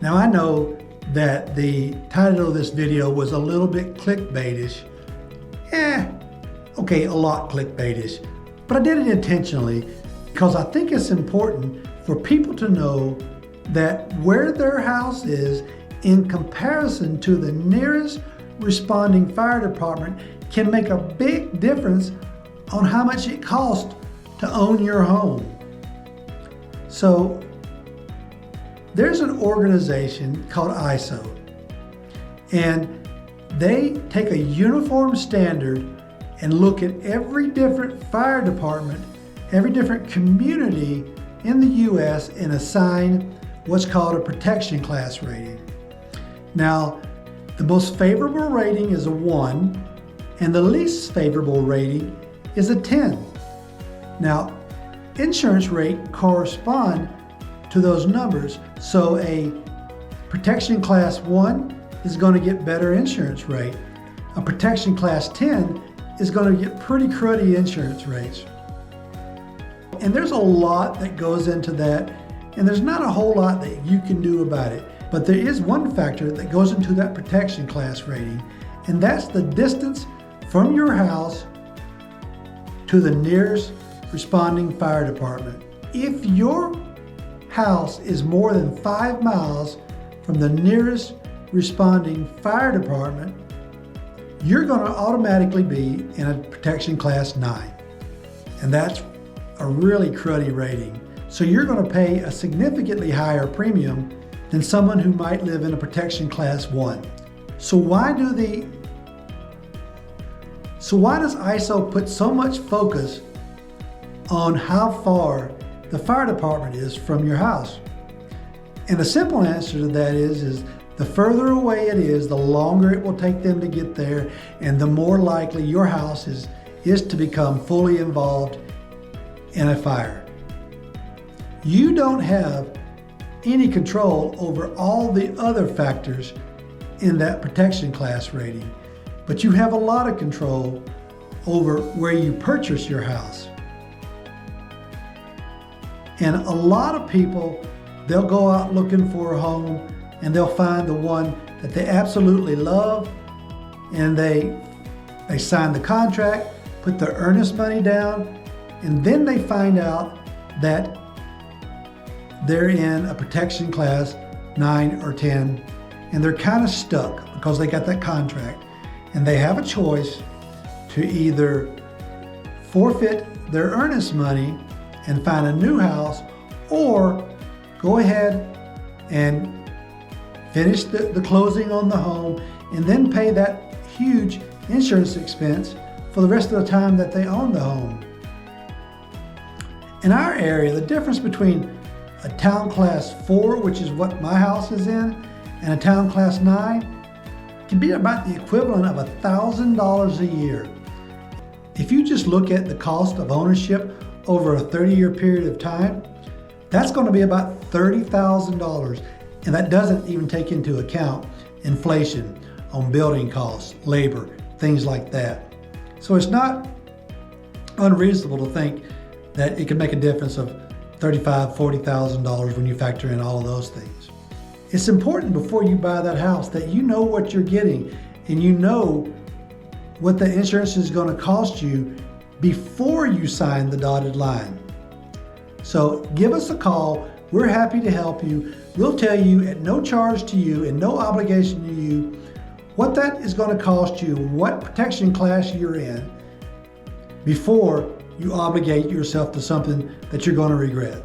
Now I know that the title of this video was a little bit clickbaitish. Okay, a lot clickbaitish. But I did it intentionally because I think it's important for people to know that where their house is in comparison to the nearest responding fire department can make a big difference on how much it costs to own your home. So there's an organization called ISO, and they take a uniform standard and look at every different fire department, every different community in the US and assign what's called a protection class rating. Now, the most favorable rating is a 1, and the least favorable rating is a 10. Now, insurance rate correspond to those numbers. So a protection class 1 is going to get better insurance rate. A protection class 10 is going to get pretty cruddy insurance rates. And there's a lot that goes into that, and there's not a whole lot that you can do about it. But there is one factor that goes into that protection class rating, and that's the distance from your house to the nearest responding fire department. If your house is more than 5 miles from the nearest responding fire department, you're going to automatically be in a protection class 9. And that's a really cruddy rating. So you're going to pay a significantly higher premium than someone who might live in a protection class 1. So why does ISO put so much focus on how far the fire department is from your house? And the simple answer to that is the further away it is, the longer it will take them to get there, and the more likely your house is to become fully involved in a fire. You don't have any control over all the other factors in that protection class rating, but you have a lot of control over where you purchase your house. And a lot of people, they'll go out looking for a home and they'll find the one that they absolutely love, and they sign the contract, put their earnest money down, and then they find out that they're in a protection class 9 or 10, and they're kind of stuck because they got that contract, and they have a choice to either forfeit their earnest money and find a new house, or go ahead and finish the closing on the home and then pay that huge insurance expense for the rest of the time that they own the home. In our area, the difference between a town class 4, which is what my house is in, and a town class 9 can be about the equivalent of $1,000 a year. If you just look at the cost of ownership over a 30-year period of time, that's going to be about $30,000, and that doesn't even take into account inflation on building costs, labor, things like that. So it's not unreasonable to think that it could make a difference of $35,000, $40,000 when you factor in all of those things. It's important before you buy that house that you know what you're getting, and you know what the insurance is going to cost you before you sign the dotted line. So give us a call. We're happy to help you. We'll tell you at no charge to you and no obligation to you what that is going to cost you, what protection class you're in, before you obligate yourself to something that you're going to regret.